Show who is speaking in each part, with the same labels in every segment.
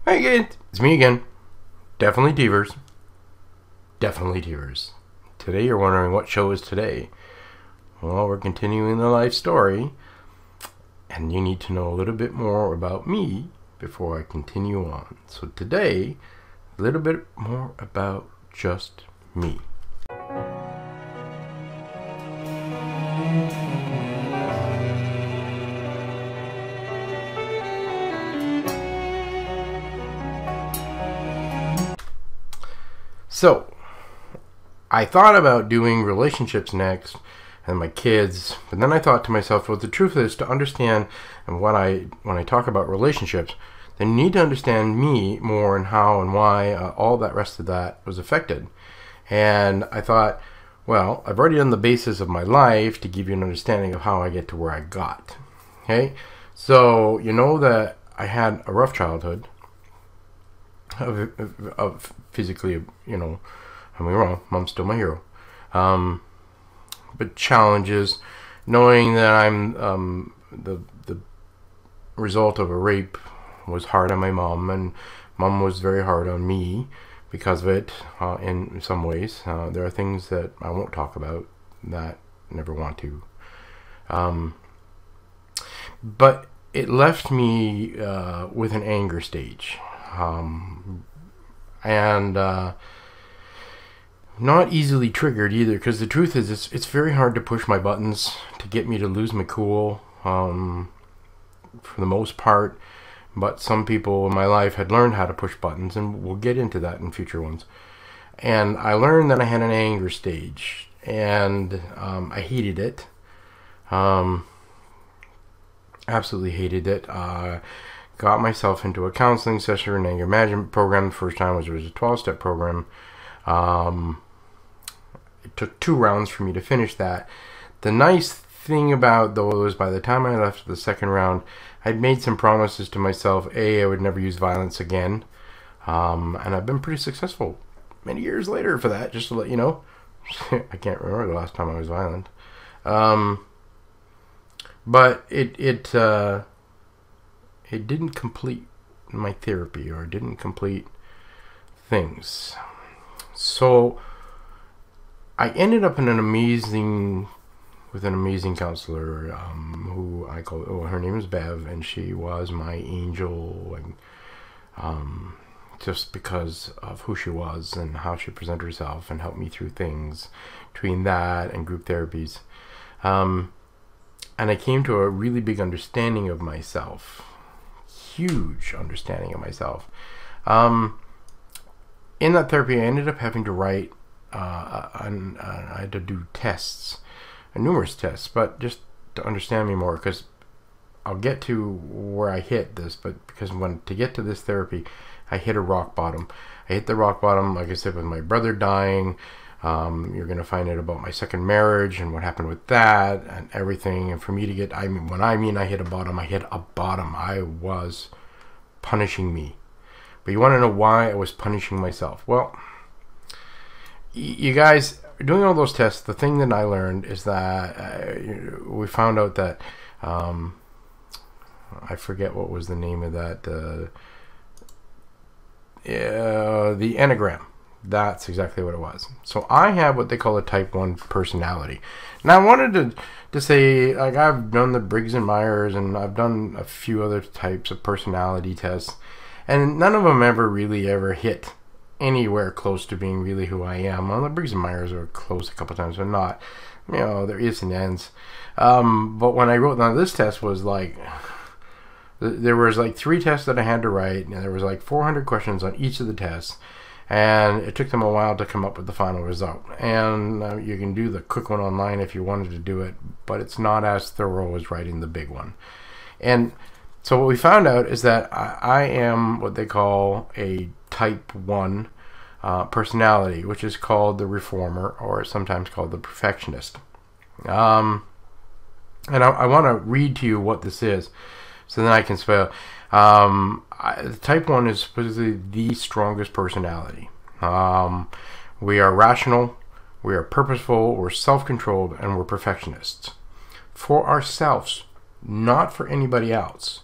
Speaker 1: Hey again, it's me again. Definitely Teverz. Definitely Teverz. Today you're wondering what show is today. Well, we're continuing the life story, and you need to know a little bit more about me before I continue on. So today, a little bit more about just me. So, I thought about doing relationships next and my kids, but then I thought to myself, well, the truth is, to understand and when I talk about relationships, then you need to understand me more and how and why all that rest of that was affected. And I thought, well, I've already done the basis of my life to give you an understanding of how I get to where I got. Okay, so you know that I had a rough childhood. Of physically, you know, I mean, wrong. Mom's still my hero. But challenges, knowing that I'm the result of a rape was hard on my mom, and mom was very hard on me because of it. In some ways, there are things that I won't talk about that I never want to. But it left me with an anger stage. And not easily triggered either, because the truth is it's very hard to push my buttons to get me to lose my cool for the most part, but some people in my life had learned how to push buttons, and we'll get into that in future ones. And I learned that I had an anger stage, and I hated it, absolutely hated it. Got myself into a counseling session, an anger management program. The first time was a 12-step program. It took 2 rounds for me to finish that. The nice thing about those, by the time I left the second round, I'd made some promises to myself. I would never use violence again. And I've been pretty successful many years later for that, just to let you know. I can't remember the last time I was violent. But it didn't complete my therapy, or didn't complete things. So I ended up in with an amazing counselor, who I call, her name is Bev, and she was my angel, and just because of who she was and how she presented herself, and helped me through things between that and group therapies. And I came to a really big understanding of myself. Huge understanding of myself. In that therapy, I ended up having to write, I had to do tests, numerous tests, but just to understand me more, because I'll get to where I hit this, but because to get to this therapy, I hit a rock bottom. I hit the rock bottom, like I said, with my brother dying. You're going to find out about my second marriage and what happened with that and everything. And for me to get, when I hit a bottom, I hit a bottom. I was punishing me. But you want to know why I was punishing myself? Well, you guys, doing all those tests, the thing that I learned is that we found out that, I forget what was the name of that, the Enneagram. That's exactly what it was. So I have what they call a type 1 personality. Now I wanted to say, like, I've done the Briggs and Myers, and I've done a few other types of personality tests, and none of them ever hit anywhere close to being really who I am. Well, the Briggs and Myers are close a couple times, but not, you know, there is and ends. But when I wrote down this test, was like, there was like 3 tests that I had to write, and there was like 400 questions on each of the tests. And it took them a while to come up with the final result. And you can do the quick one online if you wanted to do it, but it's not as thorough as writing the big one. And so what we found out is that I am what they call a type 1 personality, which is called the reformer, or sometimes called the perfectionist. And I want to read to you what this is, so then I can spell. Type 1 is supposedly the strongest personality. We are rational, we are purposeful, we're self-controlled, and we're perfectionists. For ourselves, not for anybody else.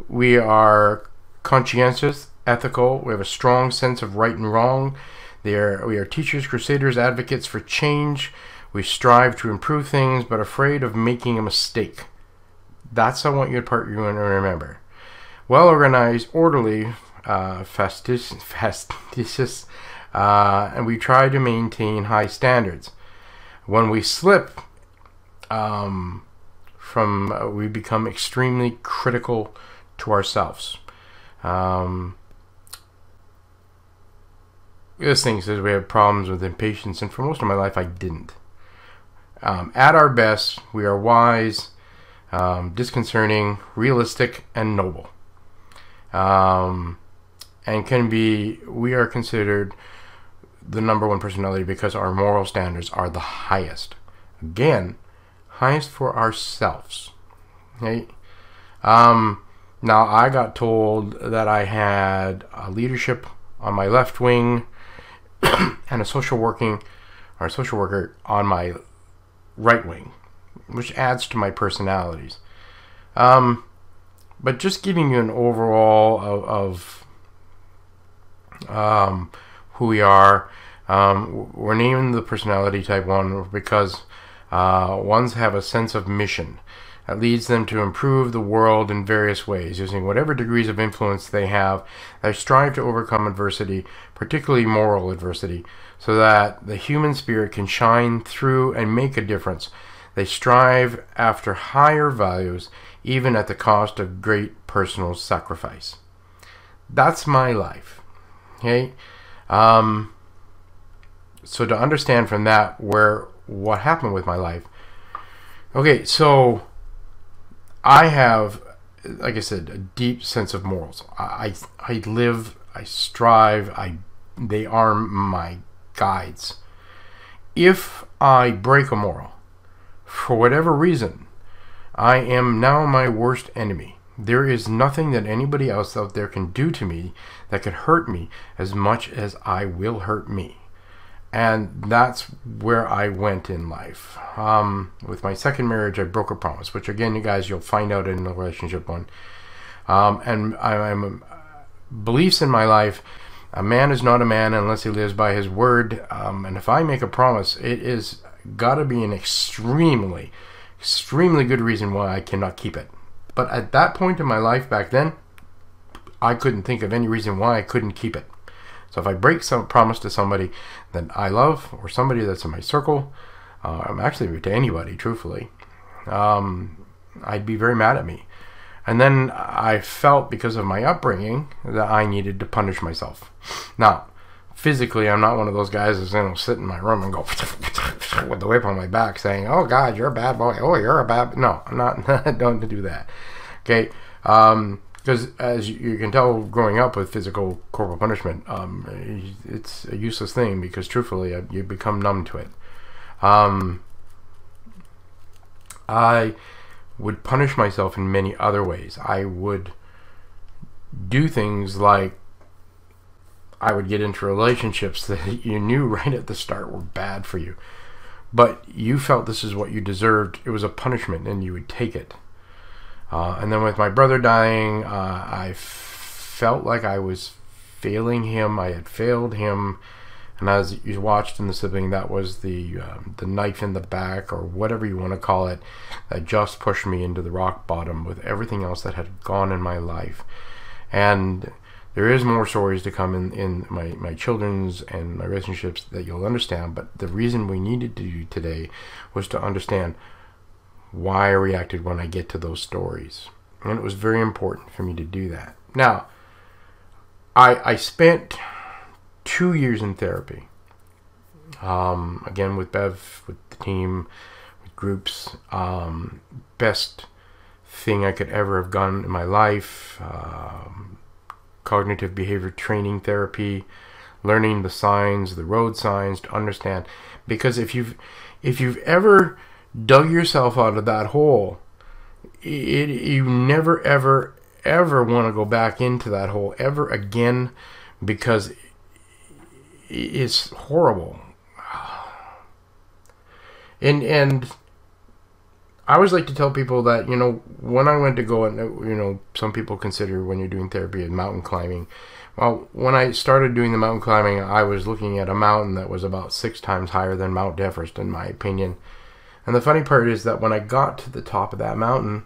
Speaker 1: We are conscientious, ethical. We have a strong sense of right and wrong. We are teachers, crusaders, advocates for change. We strive to improve things, but afraid of making a mistake. That's I want you to remember. Well organized, orderly, fastidious, and we try to maintain high standards. When we slip, we become extremely critical to ourselves. This thing says we have problems with impatience, and for most of my life I didn't. At our best, we are wise, disconcerting, realistic, and noble. And we are considered the #1 personality because our moral standards are the highest. Again, highest for ourselves. Okay? Now, I got told that I had a leadership on my left wing and a social worker on my right wing, which adds to my personalities. But just giving you an overall of who we are, we're naming the personality type 1 because ones have a sense of mission that leads them to improve the world in various ways, using whatever degrees of influence they have. They strive to overcome adversity, particularly moral adversity, so that the human spirit can shine through and make a difference. They strive after higher values, even at the cost of great personal sacrifice. That's my life. Okay? So to understand from that what happened with my life. Okay, so I have, like I said, a deep sense of morals. I live, I strive, they are my guides. If I break a moral, for whatever reason, I am now my worst enemy. There is nothing that anybody else out there can do to me that could hurt me as much as I will hurt me. And that's where I went in life. With my second marriage, I broke a promise, which again, you guys, you'll find out in the relationship one. And I'm beliefs in my life. A man is not a man unless he lives by his word. And if I make a promise, it is got to be an extremely good reason why I cannot keep it. But at that point in my life back then, I couldn't think of any reason why I couldn't keep it. So if I break some promise to somebody that I love, or somebody that's in my circle, I'm actually to anybody, truthfully, I'd be very mad at me. And then I felt, because of my upbringing, that I needed to punish myself. Now, physically, I'm not one of those guys that's going to sit in my room and go with the whip on my back saying, "Oh God, you're a bad boy. Oh, you're a bad..." No, I'm not. I don't do that. Okay. Because as you can tell, growing up with physical corporal punishment, it's a useless thing, because truthfully, you become numb to it. I would punish myself in many other ways. I would do things like I would get into relationships that you knew right at the start were bad for you, but you felt this is what you deserved. It was a punishment, and you would take it. And then with my brother dying, I felt like I was failing him. I had failed him. And as you watched in The Sibling, that was the knife in the back, or whatever you want to call it, that just pushed me into the rock bottom with everything else that had gone in my life. And there is more stories to come in my children's and my relationships that you'll understand. But the reason we needed to do today was to understand why I reacted when I get to those stories. And it was very important for me to do that. Now, I spent 2 years in therapy. Again, with Bev, with the team, with groups. Best thing I could ever have done in my life. Cognitive behavior training therapy. Learning the signs, the road signs, to understand. Because if you've ever dug yourself out of that hole, you never ever want to go back into that hole ever again, because it's horrible. And I always like to tell people that, you know, when I went to go, and you know, some people consider when you're doing therapy as mountain climbing. Well, when I started doing the mountain climbing, I was looking at a mountain that was about 6 times higher than Mount Teverz, in my opinion. And the funny part is that when I got to the top of that mountain,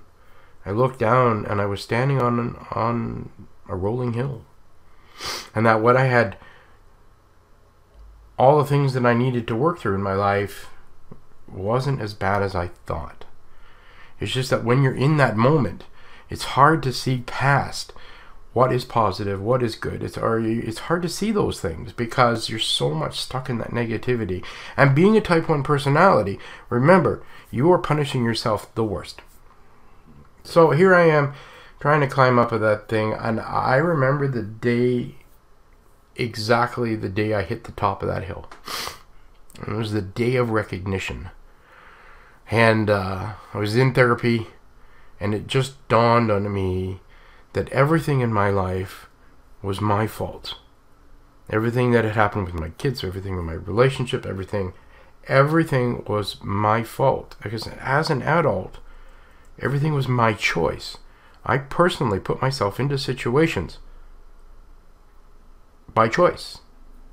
Speaker 1: I looked down and I was standing on a rolling hill. And that what I had, all the things that I needed to work through in my life, wasn't as bad as I thought. It's just that when you're in that moment, it's hard to see past what is positive, what is good. It's hard to see those things because you're so much stuck in that negativity. And being a type 1 personality, remember, you are punishing yourself the worst. So here I am trying to climb up of that thing, and I remember the day, exactly the day I hit the top of that hill. It was the day of recognition. And I was in therapy, and it just dawned on me that everything in my life was my fault. Everything that had happened with my kids, everything with my relationship, everything was my fault. Because as an adult, everything was my choice. I personally put myself into situations by choice.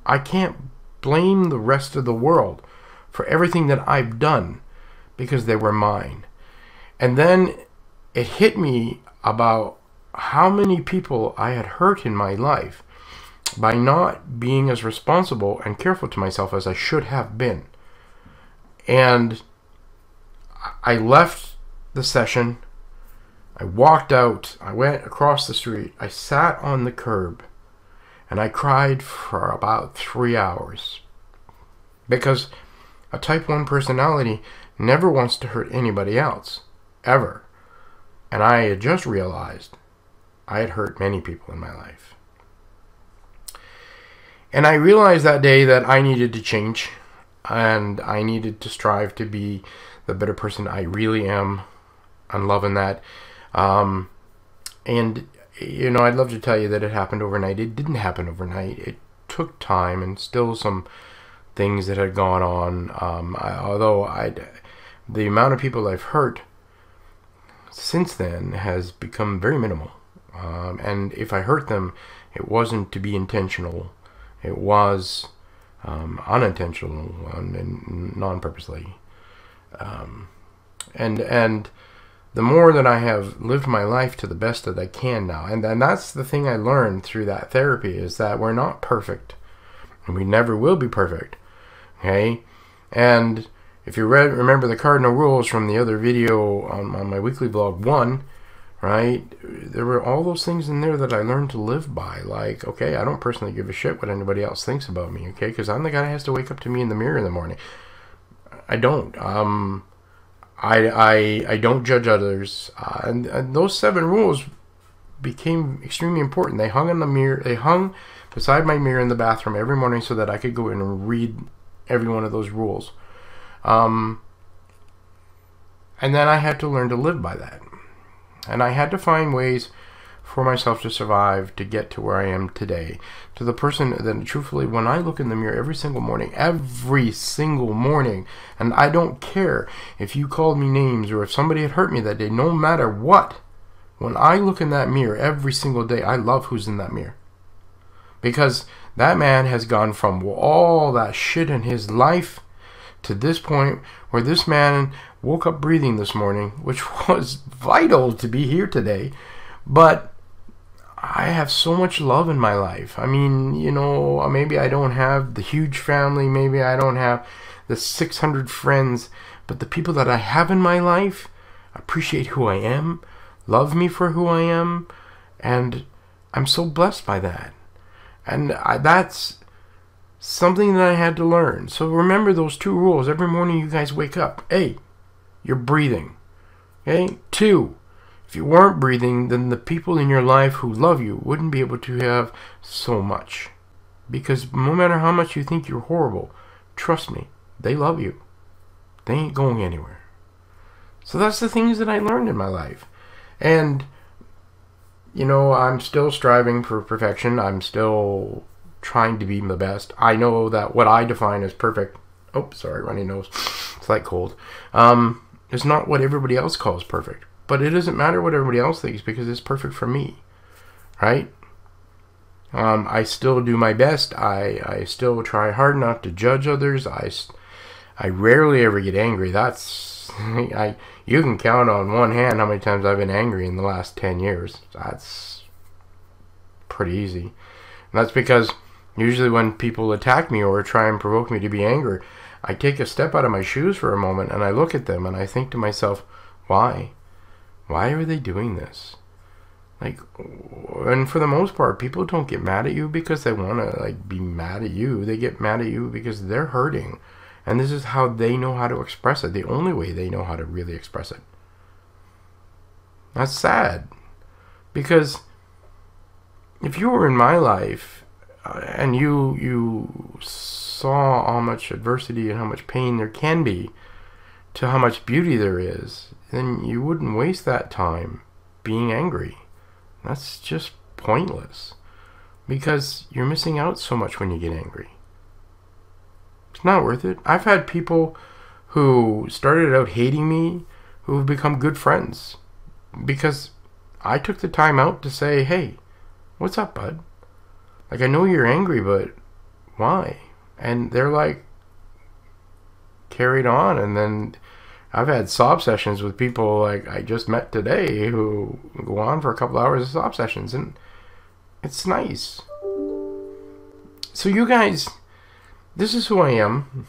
Speaker 1: I can't blame the rest of the world for everything that I've done because they were mine. And then it hit me about how many people I had hurt in my life by not being as responsible and careful to myself as I should have been. And I left the session. I walked out. I went across the street. I sat on the curb and I cried for about 3 hours. Because a type 1 personality never wants to hurt anybody else, ever. And I had just realized I had hurt many people in my life. And I realized that day that I needed to change, and I needed to strive to be the better person I really am. I'm loving that. And, you know, I'd love to tell you that it happened overnight. It didn't happen overnight. It took time and still some things that had gone on. The amount of people I've hurt since then has become very minimal. And if I hurt them, it wasn't to be intentional. It was unintentional and non-purposely. And the more that I have lived my life to the best that I can now, and that's the thing I learned through that therapy, is that we're not perfect, and we never will be perfect. Okay? And if you remember the cardinal rules from the other video on my weekly vlog 1, right, there were all those things in there that I learned to live by. Like, okay, I don't personally give a shit what anybody else thinks about me, okay, because I'm the guy that has to wake up to me in the mirror in the morning. I don't. I don't judge others, and those 7 rules became extremely important. They hung in the mirror. They hung beside my mirror in the bathroom every morning so that I could go in and read every one of those rules. And then I had to learn to live by that. And I had to find ways for myself to survive, to get to where I am today. To the person that, truthfully, when I look in the mirror every single morning, and I don't care if you called me names or if somebody had hurt me that day, no matter what, when I look in that mirror every single day, I love who's in that mirror. Because that man has gone from all that shit in his life to this point where this man woke up breathing this morning, which was vital to be here today. But I have so much love in my life. I mean, you know, maybe I don't have the huge family, maybe I don't have the 600 friends, but the people that I have in my life appreciate who I am, love me for who I am, and I'm so blessed by that. And that's something that I had to learn. So remember those 2 rules. Every morning you guys wake up. A, you're breathing. Okay? 2, if you weren't breathing, then the people in your life who love you wouldn't be able to have so much. Because no matter how much you think you're horrible, trust me, they love you. They ain't going anywhere. So that's the things that I learned in my life. And, you know, I'm still striving for perfection. I'm still trying to be the best. I know that what I define as perfect... Oh, sorry, runny nose. It's like cold. It's not what everybody else calls perfect. But it doesn't matter what everybody else thinks because it's perfect for me. Right? I still do my best. I still try hard not to judge others. I rarely ever get angry. That's you can count on one hand how many times I've been angry in the last 10 years. That's pretty easy. And that's because usually when people attack me or try and provoke me to be angry, I take a step out of my shoes for a moment and I look at them and I think to myself, why? Why are they doing this? Like, and for the most part, people don't get mad at you because they want to like be mad at you. They get mad at you because they're hurting. And this is how they know how to express it. The only way they know how to really express it. That's sad. Because if you were in my life and you saw how much adversity and how much pain there can be to how much beauty there is, then you wouldn't waste that time being angry. That's just pointless. Because you're missing out so much when you get angry. It's not worth it. I've had people who started out hating me who have become good friends because I took the time out to say, hey, what's up, bud? Like, I know you're angry, but why? And they're like, carried on. And then I've had sob sessions with people like I just met today who go on for a couple hours of sob sessions, and it's nice. So you guys, this is who I am,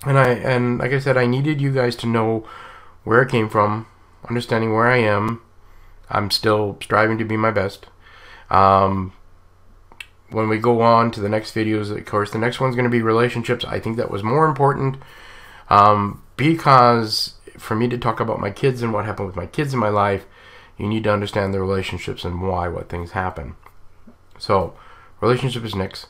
Speaker 1: and like I said, I needed you guys to know where I came from, understanding where I am. I'm still striving to be my best. When we go on to the next videos, of course, the next one's going to be relationships. I think that was more important because for me to talk about my kids and what happened with my kids in my life, you need to understand the relationships and what things happen. So, relationship is next.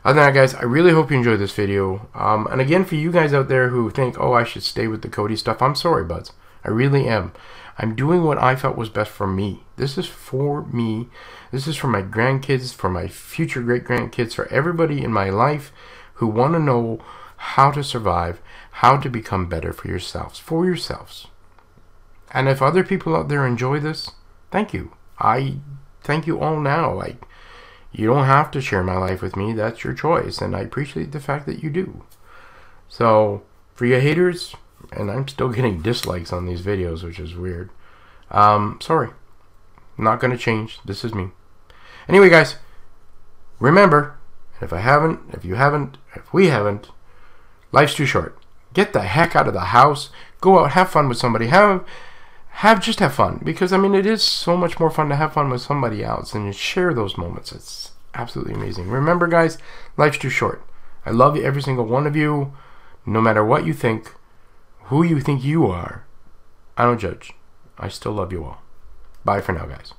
Speaker 1: Other than that, guys, I really hope you enjoyed this video. And again, for you guys out there who think, oh, I should stay with the Cody stuff, I'm sorry, buds. I really am. I'm doing what I felt was best for me. This is for me. This is for my grandkids, for my future great-grandkids, for everybody in my life who want to know how to survive, how to become better for yourselves. And if other people out there enjoy this, thank you. I thank you all now. Like, you don't have to share my life with me. That's your choice. And I appreciate the fact that you do. So, for you haters, and I'm still getting dislikes on these videos, which is weird. Sorry. Not going to change. This is me. Anyway, guys, remember, if we haven't, life's too short. Get the heck out of the house. Go out, have fun with somebody. Just have fun. Because, I mean, it is so much more fun to have fun with somebody else and share those moments. It's absolutely amazing. Remember, guys, life's too short. I love you, every single one of you. No matter what you think, who you think you are, I don't judge. I still love you all. Bye for now, guys.